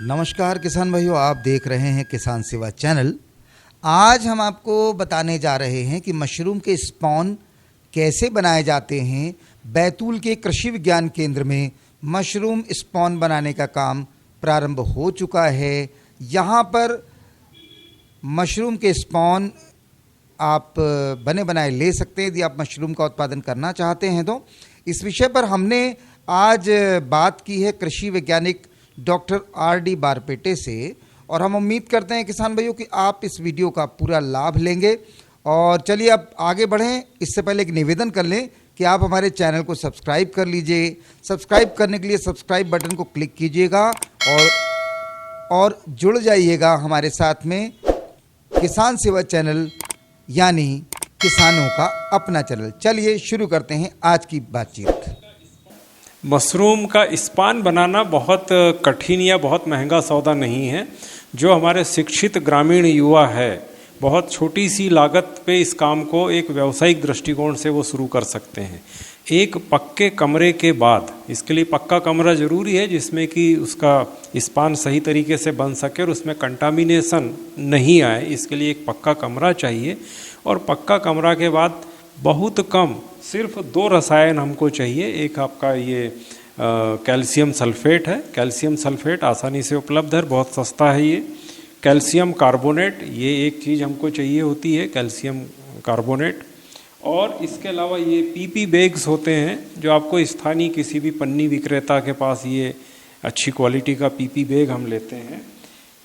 नमस्कार किसान भाइयों, आप देख रहे हैं किसान सेवा चैनल। आज हम आपको बताने जा रहे हैं कि मशरूम के स्पॉन कैसे बनाए जाते हैं। बैतूल के कृषि विज्ञान केंद्र में मशरूम स्पॉन बनाने का काम प्रारंभ हो चुका है। यहाँ पर मशरूम के स्पॉन आप बने बनाए ले सकते हैं यदि आप मशरूम का उत्पादन करना चाहते हैं तो। इस विषय पर हमने आज बात की है कृषि वैज्ञानिक डॉक्टर RD बारपेटे से, और हम उम्मीद करते हैं किसान भाइयों कि आप इस वीडियो का पूरा लाभ लेंगे। और चलिए अब आगे बढ़ें। इससे पहले एक निवेदन कर लें कि आप हमारे चैनल को सब्सक्राइब कर लीजिए। सब्सक्राइब करने के लिए सब्सक्राइब बटन को क्लिक कीजिएगा और जुड़ जाइएगा हमारे साथ में। किसान सेवा चैनल यानी किसानों का अपना चैनल। चलिए शुरू करते हैं आज की बातचीत। मशरूम का स्पान बनाना बहुत कठिन या बहुत महंगा सौदा नहीं है। जो हमारे शिक्षित ग्रामीण युवा है, बहुत छोटी सी लागत पे इस काम को एक व्यावसायिक दृष्टिकोण से वो शुरू कर सकते हैं। एक पक्के कमरे के बाद, इसके लिए पक्का कमरा ज़रूरी है जिसमें कि उसका स्पान सही तरीके से बन सके और उसमें कंटामिनेशन नहीं आए। इसके लिए एक पक्का कमरा चाहिए, और पक्का कमरा के बाद बहुत कम सिर्फ 2 रसायन हमको चाहिए। एक आपका ये कैल्शियम सल्फेट है। कैल्शियम सल्फेट आसानी से उपलब्ध है, बहुत सस्ता है ये। कैल्शियम कार्बोनेट, ये एक चीज़ हमको चाहिए होती है, कैल्शियम कार्बोनेट। और इसके अलावा ये PP बैग्स होते हैं जो आपको स्थानीय किसी भी पन्नी विक्रेता के पास ये अच्छी क्वालिटी का PP बैग हम लेते हैं।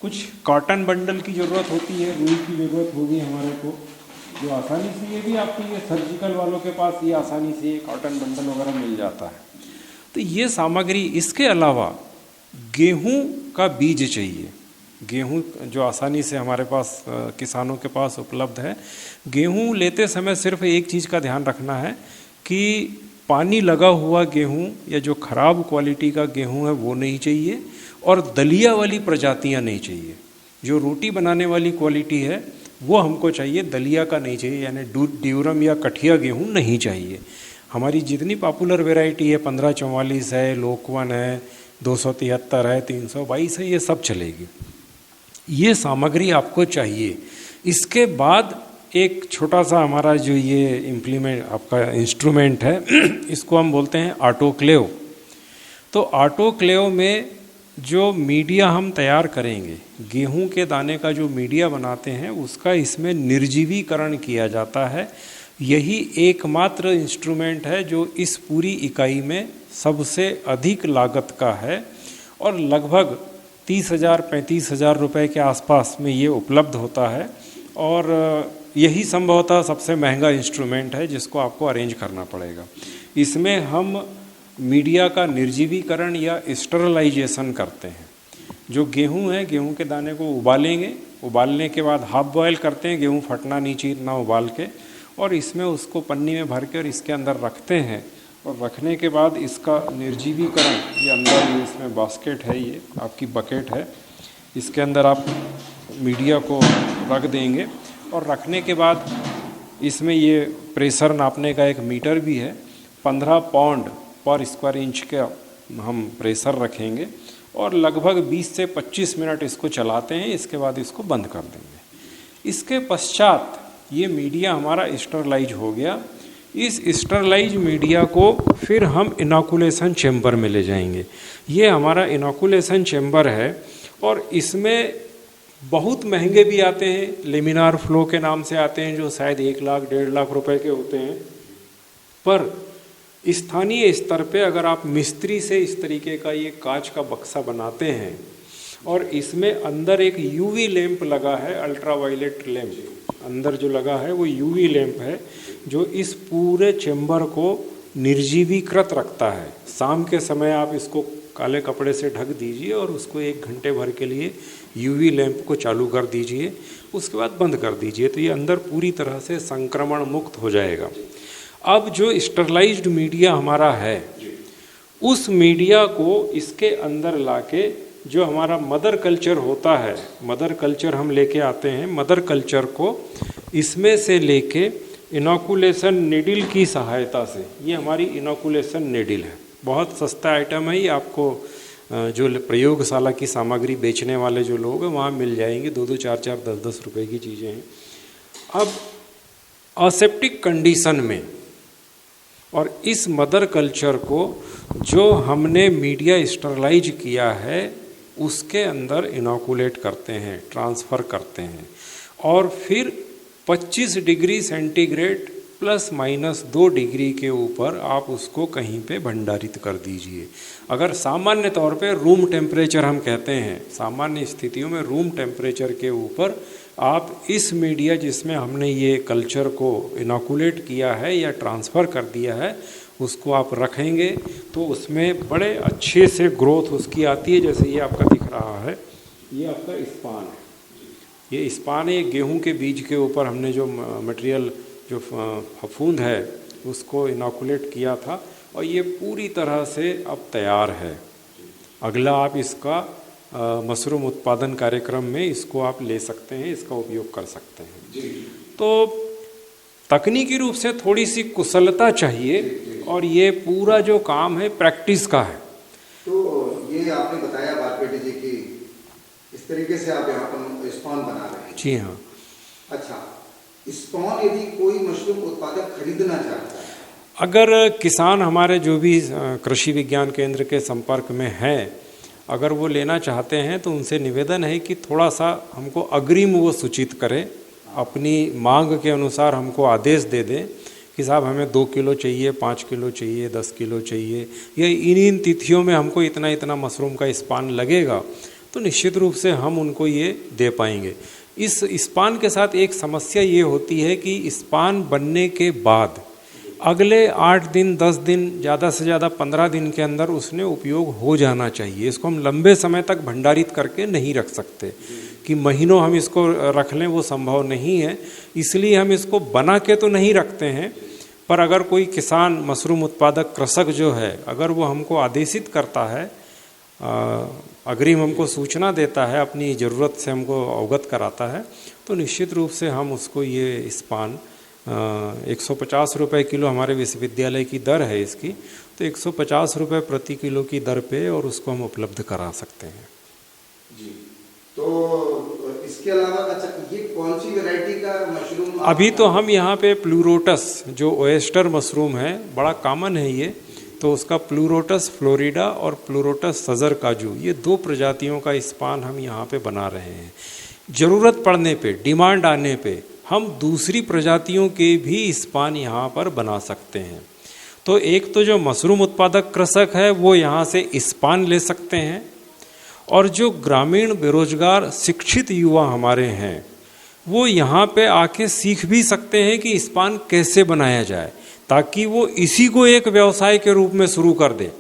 कुछ कॉटन बंडल की ज़रूरत होती है, रुई की ज़रूरत होगी हमारे को, जो आसानी से ये भी आपको ये सर्जिकल वालों के पास ये आसानी से कॉटन बंडल वगैरह मिल जाता है। तो ये सामग्री, इसके अलावा गेहूं का बीज चाहिए। गेहूं जो आसानी से हमारे पास किसानों के पास उपलब्ध है। गेहूं लेते समय सिर्फ एक चीज़ का ध्यान रखना है कि पानी लगा हुआ गेहूं या जो खराब क्वालिटी का गेहूं है वो नहीं चाहिए, और दलिया वाली प्रजातियां नहीं चाहिए। जो रोटी बनाने वाली क्वालिटी है वो हमको चाहिए, दलिया का नहीं चाहिए, यानी ड्यूरम या कठिया गेहूं नहीं चाहिए। हमारी जितनी पॉपुलर वैरायटी है 1544 है, लोकवन है, 273 है, 322 है, ये सब चलेगी। ये सामग्री आपको चाहिए। इसके बाद एक छोटा सा हमारा जो ये इम्प्लीमेंट आपका इंस्ट्रूमेंट है इसको हम बोलते हैं ऑटोक्लेव। तो ऑटोक्लेव में जो मीडिया हम तैयार करेंगे, गेहूं के दाने का जो मीडिया बनाते हैं उसका इसमें निर्जीवीकरण किया जाता है। यही एकमात्र इंस्ट्रूमेंट है जो इस पूरी इकाई में सबसे अधिक लागत का है, और लगभग 30,000 35,000 रुपये के आसपास में ये उपलब्ध होता है। और यही संभवतः सबसे महंगा इंस्ट्रूमेंट है जिसको आपको अरेंज करना पड़ेगा। इसमें हम मीडिया का निर्जीवीकरण या स्टरलाइजेशन करते हैं। जो गेहूं है, गेहूं के दाने को उबालेंगे, उबालने के बाद हाफ बॉयल करते हैं, गेहूं फटना नहीं चाहिए इतना उबाल के, और इसमें उसको पन्नी में भर के और इसके अंदर रखते हैं। और रखने के बाद इसका निर्जीवीकरण, ये अंदर ये इसमें बास्केट है, ये आपकी बकेट है, इसके अंदर आप मीडिया को रख देंगे। और रखने के बाद इसमें ये प्रेशर नापने का एक मीटर भी है। 15 पाउंड पर स्क्वायर इंच का हम प्रेशर रखेंगे और लगभग 20 से 25 मिनट इसको चलाते हैं। इसके बाद इसको बंद कर देंगे। इसके पश्चात ये मीडिया हमारा स्टरलाइज हो गया। इस स्टरलाइज मीडिया को फिर हम इनॉकुलेशन चैम्बर में ले जाएंगे। ये हमारा इनॉकुलेशन चैम्बर है, और इसमें बहुत महंगे भी आते हैं, लेमिनार फ्लो के नाम से आते हैं, जो शायद 1 लाख 1.5 लाख रुपए के होते हैं। पर स्थानीय स्तर पे अगर आप मिस्त्री से इस तरीके का ये कांच का बक्सा बनाते हैं, और इसमें अंदर एक UV लैंप लगा है, अल्ट्रावायलेट लैंप अंदर जो लगा है वो UV लैंप है, जो इस पूरे चैम्बर को निर्जीवीकृत रखता है। शाम के समय आप इसको काले कपड़े से ढक दीजिए और उसको 1 घंटे भर के लिए UV लैंप को चालू कर दीजिए, उसके बाद बंद कर दीजिए, तो ये अंदर पूरी तरह से संक्रमण मुक्त हो जाएगा। अब जो स्टरलाइज्ड मीडिया हमारा है, उस मीडिया को इसके अंदर लाके जो हमारा मदर कल्चर होता है, मदर कल्चर हम लेके आते हैं, मदर कल्चर को इसमें से लेके इनोकुलेशन निडिल की सहायता से, ये हमारी इनोकुलेशन निडिल है। बहुत सस्ता आइटम है ये, आपको जो प्रयोगशाला की सामग्री बेचने वाले जो लोग हैं वहाँ मिल जाएंगे। 2-2, 4-4, 10-10 रुपए की चीज़ें हैं। अब असेप्टिक कंडीशन में और इस मदर कल्चर को जो हमने मीडिया स्टरलाइज किया है उसके अंदर इनोकुलेट करते हैं, ट्रांसफ़र करते हैं, और फिर 25 डिग्री सेंटीग्रेड ±2 डिग्री के ऊपर आप उसको कहीं पे भंडारित कर दीजिए। अगर सामान्य तौर पे रूम टेम्परेचर हम कहते हैं, सामान्य स्थितियों में रूम टेम्परेचर के ऊपर आप इस मीडिया जिसमें हमने ये कल्चर को इनोकुलेट किया है या ट्रांसफ़र कर दिया है उसको आप रखेंगे तो उसमें बड़े अच्छे से ग्रोथ उसकी आती है। जैसे ये आपका दिख रहा है, ये आपका स्पान है, ये स्पान है। गेहूं के बीज के ऊपर हमने जो मटेरियल, जो फफूंद है उसको इनोकुलेट किया था और ये पूरी तरह से अब तैयार है। अगला आप इसका मशरूम उत्पादन कार्यक्रम में इसको आप ले सकते हैं, इसका उपयोग कर सकते हैं। तो तकनीकी रूप से थोड़ी सी कुशलता चाहिए और ये पूरा जो काम है प्रैक्टिस का है। तो ये आपने बताया बारपेटे जी की इस तरीके से आप यहाँ पर स्पॉन बना रहे हैं। जी हाँ। अच्छा, स्पॉन यदि कोई मशरूम उत्पादक खरीदना चाहता है, अगर किसान हमारे जो भी कृषि विज्ञान केंद्र के संपर्क में हैं, अगर वो लेना चाहते हैं तो उनसे निवेदन है कि थोड़ा सा हमको अग्रिम वो सूचित करें, अपनी मांग के अनुसार हमको आदेश दे दें कि साहब हमें 2 किलो चाहिए, 5 किलो चाहिए, 10 किलो चाहिए, या इन तिथियों में हमको इतना इतना मशरूम का स्पान लगेगा, तो निश्चित रूप से हम उनको ये दे पाएंगे। इस स्पान के साथ एक समस्या ये होती है कि स्पान बनने के बाद अगले 8 दिन, 10 दिन, ज़्यादा से ज़्यादा 15 दिन के अंदर उसने उपयोग हो जाना चाहिए। इसको हम लंबे समय तक भंडारित करके नहीं रख सकते कि महीनों हम इसको रख लें, वो संभव नहीं है। इसलिए हम इसको बना के तो नहीं रखते हैं, पर अगर कोई किसान, मशरूम उत्पादक कृषक जो है, अगर वो हमको आदेशित करता है, अग्रिम हमको सूचना देता है, अपनी ज़रूरत से हमको अवगत कराता है, तो निश्चित रूप से हम उसको ये स्पान 150 रुपये किलो हमारे विश्वविद्यालय की दर है इसकी, तो 150 रुपये प्रति किलो की दर पे और उसको हम उपलब्ध करा सकते हैं। जी, तो इसके अलावा अच्छा ये कौन सी वैरायटी का मशरूम? अभी तो हम यहाँ पे प्लूरोटस, जो ओएस्टर मशरूम है, बड़ा कॉमन है ये, तो उसका प्लूरोटस फ्लोरिडा और प्लूरोटस सजर काजू, ये 2 प्रजातियों का स्पान हम यहाँ पे बना रहे हैं। ज़रूरत पड़ने पे, डिमांड आने पे हम दूसरी प्रजातियों के भी स्पान यहाँ पर बना सकते हैं। तो एक तो जो मशरूम उत्पादक कृषक है वो यहाँ से स्पान ले सकते हैं, और जो ग्रामीण बेरोजगार शिक्षित युवा हमारे हैं वो यहाँ पे आके सीख भी सकते हैं कि स्पान कैसे बनाया जाए, ताकि वो इसी को एक व्यवसाय के रूप में शुरू कर दे।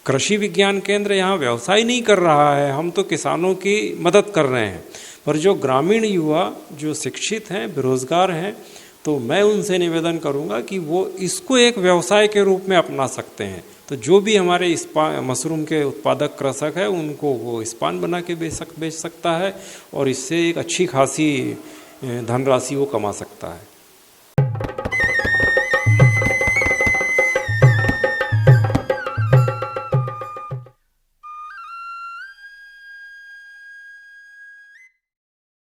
कृषि विज्ञान केंद्र यहाँ व्यवसाय नहीं कर रहा है, हम तो किसानों की मदद कर रहे हैं। पर जो ग्रामीण युवा जो शिक्षित हैं, बेरोजगार हैं, तो मैं उनसे निवेदन करूंगा कि वो इसको एक व्यवसाय के रूप में अपना सकते हैं। तो जो भी हमारे मशरूम के उत्पादक कृषक है उनको वो स्पान बना के बेच सकता है और इससे एक अच्छी खासी धनराशि वो कमा सकता है।